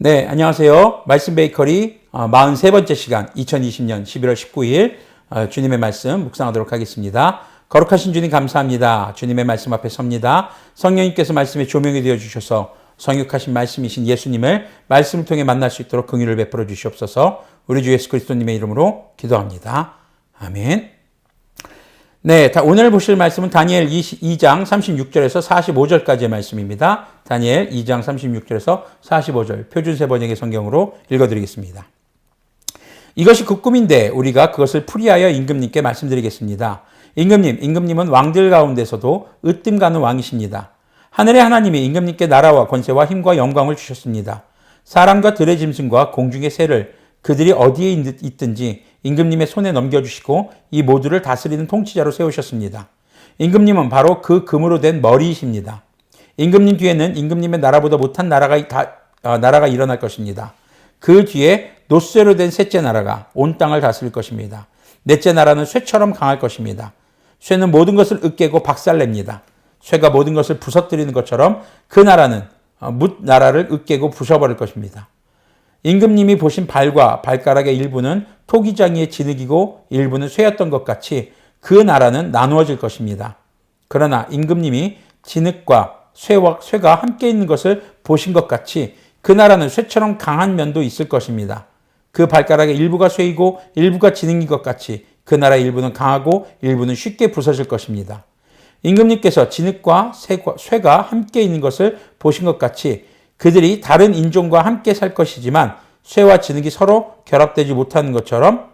네, 안녕하세요. 말씀 베이커리 43번째 시간 2020년 11월 19일 주님의 말씀 묵상하도록 하겠습니다. 거룩하신 주님 감사합니다. 주님의 말씀 앞에 섭니다. 성령님께서 말씀에 조명이 되어 주셔서 성육하신 말씀이신 예수님을 말씀을 통해 만날 수 있도록 긍휼을 베풀어 주시옵소서. 우리 주 예수 그리스도님의 이름으로 기도합니다. 아멘. 네, 오늘 보실 말씀은 다니엘 2장 36절에서 45절까지의 말씀입니다. 다니엘 2장 36절에서 45절 표준세 번역의 성경으로 읽어드리겠습니다. 이것이 그 꿈인데 우리가 그것을 풀이하여 임금님께 말씀드리겠습니다. 임금님은 왕들 가운데서도 으뜸 가는 왕이십니다. 하늘의 하나님이 임금님께 나라와 권세와 힘과 영광을 주셨습니다. 사람과 들의 짐승과 공중의 새를 그들이 어디에 있든지 임금님의 손에 넘겨주시고 이 모두를 다스리는 통치자로 세우셨습니다. 임금님은 바로 그 금으로 된 머리이십니다. 임금님 뒤에는 임금님의 나라보다 못한 나라가 일어날 것입니다. 그 뒤에 놋쇠로 된 셋째 나라가 온 땅을 다스릴 것입니다. 넷째 나라는 쇠처럼 강할 것입니다. 쇠는 모든 것을 으깨고 박살냅니다. 쇠가 모든 것을 부서뜨리는 것처럼 그 나라는 뭇 나라를 으깨고 부숴버릴 것입니다. 임금님이 보신 발과 발가락의 일부는 토기장이의 진흙이고 일부는 쇠였던 것 같이 그 나라는 나누어질 것입니다. 그러나 임금님이 진흙과 쇠가 함께 있는 것을 보신 것 같이 그 나라는 쇠처럼 강한 면도 있을 것입니다. 그 발가락의 일부가 쇠이고 일부가 진흙인 것 같이 그 나라의 일부는 강하고 일부는 쉽게 부서질 것입니다. 임금님께서 진흙과 쇠가 함께 있는 것을 보신 것 같이 그들이 다른 인종과 함께 살 것이지만 쇠와 진흙이 서로 결합되지 못하는 것처럼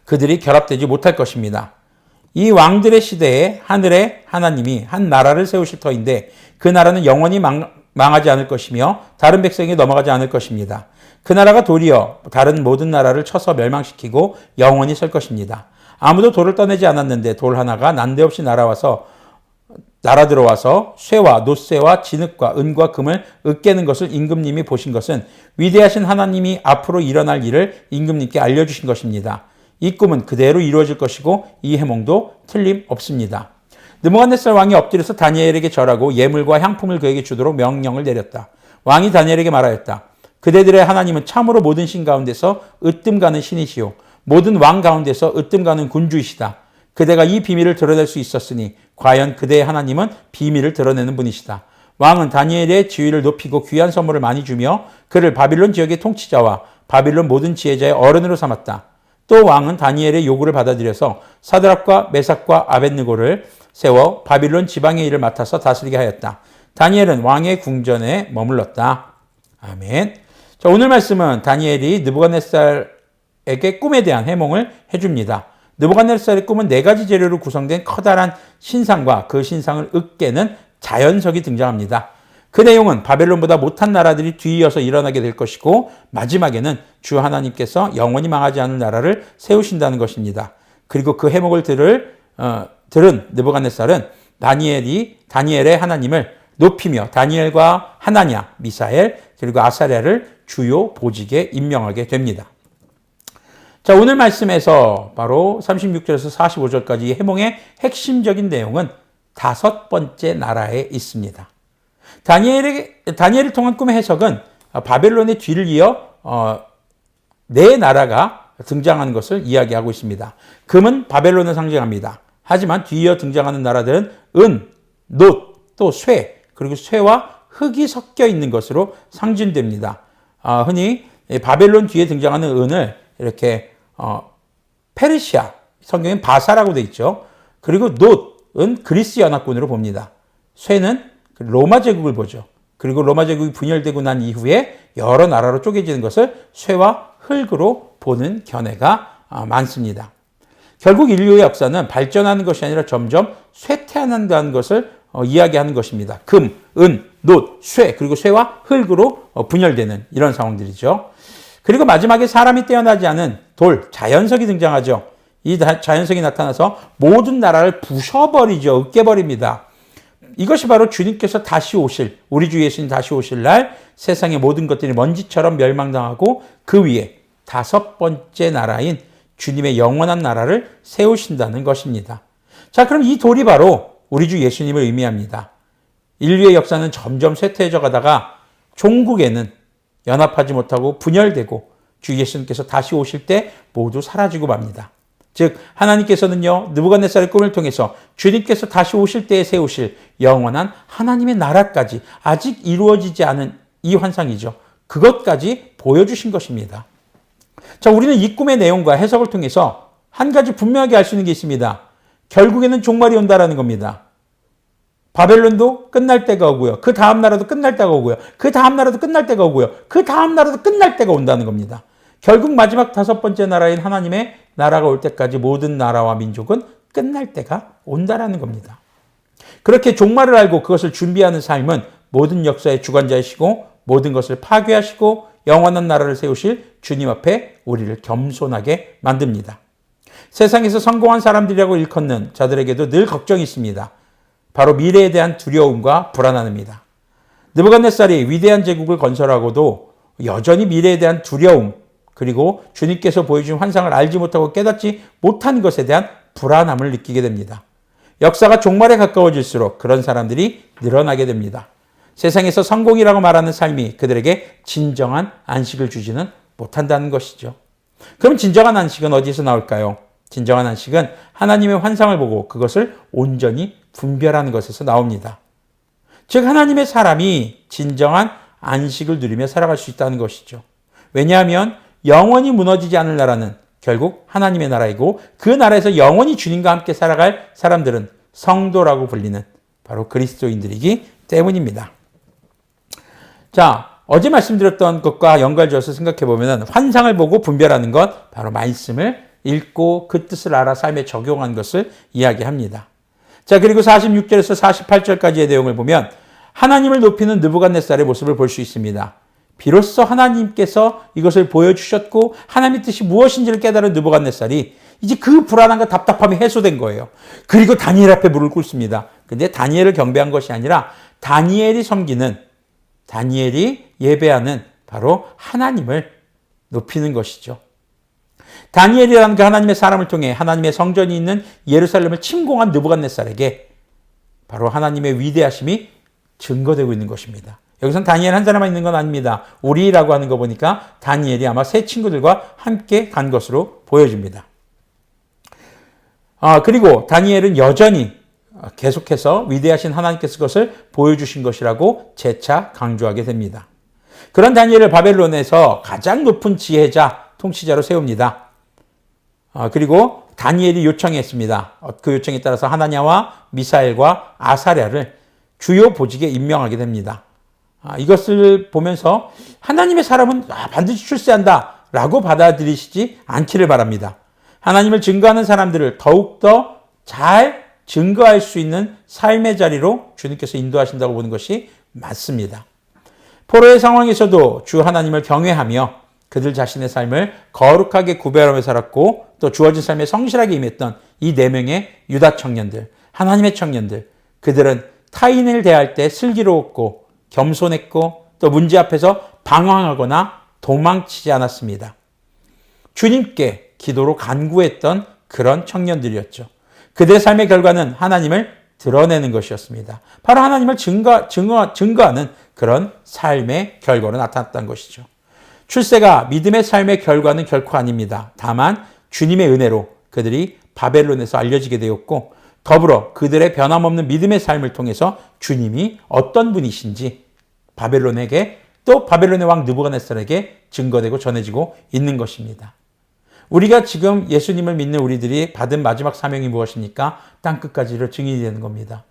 그들이 결합되지 못할 것입니다. 이 왕들의 시대에 하늘의 하나님이 한 나라를 세우실 터인데 그 나라는 영원히 망하지 않을 것이며 다른 백성이 넘어가지 않을 것입니다. 그 나라가 도리어 다른 모든 나라를 쳐서 멸망시키고 영원히 설 것입니다. 아무도 돌을 떠내지 않았는데 돌 하나가 난데없이 날아들어와서 쇠와 놋쇠와 진흙과 은과 금을 으깨는 것을 임금님이 보신 것은 위대하신 하나님이 앞으로 일어날 일을 임금님께 알려주신 것입니다. 이 꿈은 그대로 이루어질 것이고 이 해몽도 틀림없습니다. 느부갓네살 왕이 엎드려서 다니엘에게 절하고 예물과 향품을 그에게 주도록 명령을 내렸다. 왕이 다니엘에게 말하였다. 그대들의 하나님은 참으로 모든 신 가운데서 으뜸 가는 신이시요 모든 왕 가운데서 으뜸 가는 군주이시다. 그대가 이 비밀을 드러낼 수 있었으니 과연 그대의 하나님은 비밀을 드러내는 분이시다. 왕은 다니엘의 지위를 높이고 귀한 선물을 많이 주며 그를 바빌론 지역의 통치자와 바빌론 모든 지혜자의 어른으로 삼았다. 또 왕은 다니엘의 요구를 받아들여서 사드락과 메삭과 아벳느고를 세워 바빌론 지방의 일을 맡아서 다스리게 하였다. 다니엘은 왕의 궁전에 머물렀다. 아멘. 자, 오늘 말씀은 다니엘이 느부갓네살에게 꿈에 대한 해몽을 해줍니다. 느부갓네살의 꿈은 4가지 재료로 구성된 커다란 신상과 그 신상을 으깨는 자연석이 등장합니다. 그 내용은 바벨론보다 못한 나라들이 뒤이어서 일어나게 될 것이고 마지막에는 주 하나님께서 영원히 망하지 않을 나라를 세우신다는 것입니다. 그리고 그 해몽을 들은 느부갓네살은 다니엘의 하나님을 높이며 다니엘과 하나냐, 미사엘 그리고 아사랴를 주요 보직에 임명하게 됩니다. 자, 오늘 말씀에서 바로 36절에서 45절까지 해몽의 핵심적인 내용은 5번째 나라에 있습니다. 다니엘을 통한 꿈의 해석은 바벨론의 뒤를 이어 4나라가 등장하는 것을 이야기하고 있습니다. 금은 바벨론을 상징합니다. 하지만 뒤이어 등장하는 나라들은 은, 놋, 또 쇠, 그리고 쇠와 흙이 섞여 있는 것으로 상징됩니다. 흔히 바벨론 뒤에 등장하는 은을 이렇게 페르시아, 성경엔 바사라고 되어 있죠. 그리고 놋은 그리스 연합군으로 봅니다. 쇠는 로마 제국을 보죠. 그리고 로마 제국이 분열되고 난 이후에 여러 나라로 쪼개지는 것을 쇠와 흙으로 보는 견해가 많습니다. 결국 인류의 역사는 발전하는 것이 아니라 점점 쇠퇴한다는 것을 이야기하는 것입니다. 금, 은, 놋, 쇠, 그리고 쇠와 흙으로 분열되는 이런 상황들이죠. 그리고 마지막에 사람이 떼어나지 않은 돌, 자연석이 등장하죠. 이 자연석이 나타나서 모든 나라를 부셔버리죠. 으깨버립니다. 이것이 바로 주님께서 다시 오실, 우리 주 예수님 다시 오실 날 세상의 모든 것들이 먼지처럼 멸망당하고 그 위에 5번째 나라인 주님의 영원한 나라를 세우신다는 것입니다. 자, 그럼 이 돌이 바로 우리 주 예수님을 의미합니다. 인류의 역사는 점점 쇠퇴해져 가다가 종국에는 연합하지 못하고 분열되고 주 예수님께서 다시 오실 때 모두 사라지고 맙니다. 즉 하나님께서는요, 느부갓네살의 꿈을 통해서 주님께서 다시 오실 때에 세우실 영원한 하나님의 나라까지 아직 이루어지지 않은 이 환상이죠. 그것까지 보여주신 것입니다. 자, 우리는 이 꿈의 내용과 해석을 통해서 한 가지 분명하게 알 수 있는 게 있습니다. 결국에는 종말이 온다라는 겁니다. 바벨론도 끝날 때가 오고요. 그 다음 나라도 끝날 때가 오고요. 그 다음 나라도 끝날 때가 오고요. 그 다음 나라도 끝날 때가 온다는 겁니다. 결국 마지막 5번째 나라인 하나님의 나라가 올 때까지 모든 나라와 민족은 끝날 때가 온다라는 겁니다. 그렇게 종말을 알고 그것을 준비하는 삶은 모든 역사의 주관자이시고 모든 것을 파괴하시고 영원한 나라를 세우실 주님 앞에 우리를 겸손하게 만듭니다. 세상에서 성공한 사람들이라고 일컫는 자들에게도 늘 걱정이 있습니다. 바로 미래에 대한 두려움과 불안함입니다. 느부갓네살이 위대한 제국을 건설하고도 여전히 미래에 대한 두려움, 그리고 주님께서 보여준 환상을 알지 못하고 깨닫지 못한 것에 대한 불안함을 느끼게 됩니다. 역사가 종말에 가까워질수록 그런 사람들이 늘어나게 됩니다. 세상에서 성공이라고 말하는 삶이 그들에게 진정한 안식을 주지는 못한다는 것이죠. 그럼 진정한 안식은 어디서 나올까요? 진정한 안식은 하나님의 환상을 보고 그것을 온전히 분별하는 것에서 나옵니다. 즉 하나님의 사람이 진정한 안식을 누리며 살아갈 수 있다는 것이죠. 왜냐하면 영원히 무너지지 않을 나라는 결국 하나님의 나라이고 그 나라에서 영원히 주님과 함께 살아갈 사람들은 성도라고 불리는 바로 그리스도인들이기 때문입니다. 자, 어제 말씀드렸던 것과 연관지어서 생각해 보면 환상을 보고 분별하는 것, 바로 말씀을 읽고 그 뜻을 알아 삶에 적용한 것을 이야기합니다. 자, 그리고 46절에서 48절까지의 내용을 보면 하나님을 높이는 느부갓네살의 모습을 볼 수 있습니다. 비로소 하나님께서 이것을 보여주셨고 하나님의 뜻이 무엇인지를 깨달은 느부갓네살이 이제 그 불안함과 답답함이 해소된 거예요. 그리고 다니엘 앞에 무릎을 꿇습니다. 근데 다니엘을 경배한 것이 아니라 다니엘이 섬기는, 다니엘이 예배하는 바로 하나님을 높이는 것이죠. 다니엘이라는 그 하나님의 사람을 통해 하나님의 성전이 있는 예루살렘을 침공한 느부갓네살에게 바로 하나님의 위대하심이 증거되고 있는 것입니다. 여기서는 다니엘 한 사람만 있는 건 아닙니다. 우리라고 하는 거 보니까 다니엘이 아마 세 친구들과 함께 간 것으로 보여집니다. 그리고 다니엘은 여전히 계속해서 위대하신 하나님께서 그것을 보여주신 것이라고 재차 강조하게 됩니다. 그런 다니엘을 바벨론에서 가장 높은 지혜자, 통치자로 세웁니다. 그리고 다니엘이 요청했습니다. 그 요청에 따라서 하나냐와 미사엘과 아사랴를 주요 보직에 임명하게 됩니다. 이것을 보면서 하나님의 사람은 반드시 출세한다 라고 받아들이시지 않기를 바랍니다. 하나님을 증거하는 사람들을 더욱더 잘 증거할 수 있는 삶의 자리로 주님께서 인도하신다고 보는 것이 맞습니다. 포로의 상황에서도 주 하나님을 경외하며 그들 자신의 삶을 거룩하게 구별하며 살았고 또 주어진 삶에 성실하게 임했던 이 4명의 유다 청년들, 하나님의 청년들, 그들은 타인을 대할 때 슬기로웠고 겸손했고 또 문제 앞에서 방황하거나 도망치지 않았습니다. 주님께 기도로 간구했던 그런 청년들이었죠. 그들의 삶의 결과는 하나님을 드러내는 것이었습니다. 바로 하나님을 증거하는 그런 삶의 결과로 나타났다는 것이죠. 출세가 믿음의 삶의 결과는 결코 아닙니다. 다만 주님의 은혜로 그들이 바벨론에서 알려지게 되었고 더불어 그들의 변함없는 믿음의 삶을 통해서 주님이 어떤 분이신지 바벨론에게 또 바벨론의 왕 느부갓네살에게 증거되고 전해지고 있는 것입니다. 우리가 지금 예수님을 믿는 우리들이 받은 마지막 사명이 무엇입니까? 땅끝까지를 증인이 되는 겁니다.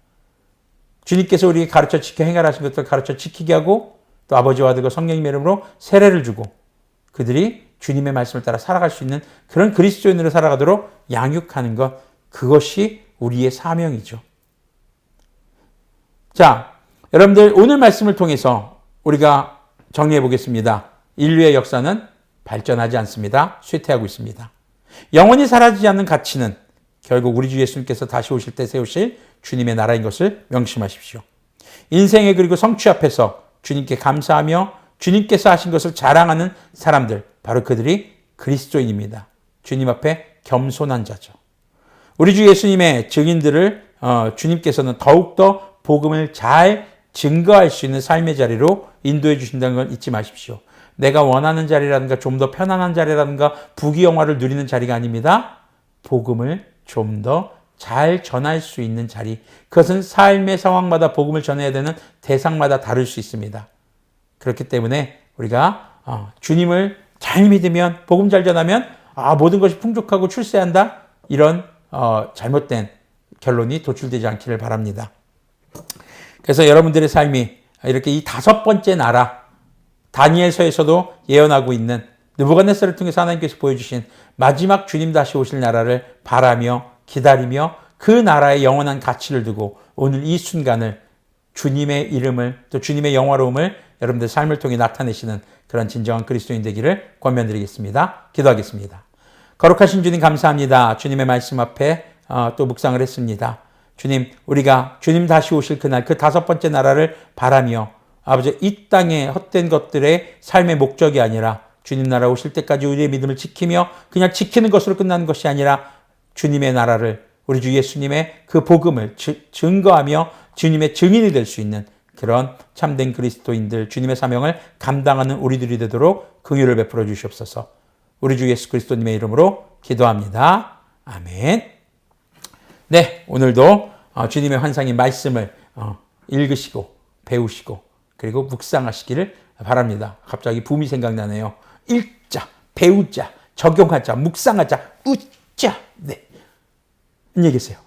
주님께서 우리에게 가르쳐 지켜 행하라신 것들을 가르쳐 지키게 하고 또 아버지와 아들과 성령님의 이름으로 세례를 주고 그들이 주님의 말씀을 따라 살아갈 수 있는 그런 그리스도인으로 살아가도록 양육하는 것, 그것이 우리의 사명이죠. 자, 여러분들 오늘 말씀을 통해서 우리가 정리해 보겠습니다. 인류의 역사는 발전하지 않습니다. 쇠퇴하고 있습니다. 영원히 사라지지 않는 가치는 결국 우리 주 예수님께서 다시 오실 때 세우실 주님의 나라인 것을 명심하십시오. 인생의 그리고 성취 앞에서 주님께 감사하며 주님께서 하신 것을 자랑하는 사람들, 바로 그들이 그리스도인입니다. 주님 앞에 겸손한 자죠. 우리 주 예수님의 증인들을 주님께서는 더욱더 복음을 잘 증거할 수 있는 삶의 자리로 인도해 주신다는 걸 잊지 마십시오. 내가 원하는 자리라든가 좀 더 편안한 자리라든가 부귀영화를 누리는 자리가 아닙니다. 복음을 좀 더 잘 전할 수 있는 자리. 그것은 삶의 상황마다 복음을 전해야 되는 대상마다 다를 수 있습니다. 그렇기 때문에 우리가 주님을 잘 믿으면, 복음 잘 전하면 모든 것이 풍족하고 출세한다, 이런 잘못된 결론이 도출되지 않기를 바랍니다. 그래서 여러분들의 삶이 이렇게 이 5번째 나라, 다니엘서에서도 예언하고 있는 느부갓네살을 통해서 하나님께서 보여주신 마지막 주님 다시 오실 나라를 바라며 기다리며 그 나라의 영원한 가치를 두고 오늘 이 순간을, 주님의 이름을, 또 주님의 영화로움을 여러분들 삶을 통해 나타내시는 그런 진정한 그리스도인 되기를 권면드리겠습니다. 기도하겠습니다. 거룩하신 주님 감사합니다. 주님의 말씀 앞에 또 묵상을 했습니다. 주님, 우리가 주님 다시 오실 그날, 그 5번째 나라를 바라며 아버지, 이 땅의 헛된 것들의 삶의 목적이 아니라 주님 나라 오실 때까지 우리의 믿음을 지키며 그냥 지키는 것으로 끝나는 것이 아니라 주님의 나라를, 우리 주 예수님의 그 복음을 증거하며 주님의 증인이 될 수 있는 그런 참된 그리스도인들, 주님의 사명을 감당하는 우리들이 되도록 긍휼을 베풀어 주시옵소서. 우리 주 예수 그리스도님의 이름으로 기도합니다. 아멘. 네, 오늘도 주님의 환상인 말씀을 읽으시고 배우시고 그리고 묵상하시기를 바랍니다. 갑자기 붐이 생각나네요. 읽자, 배우자, 적용하자, 묵상하자, 웃자. 네. 안녕히 계세요.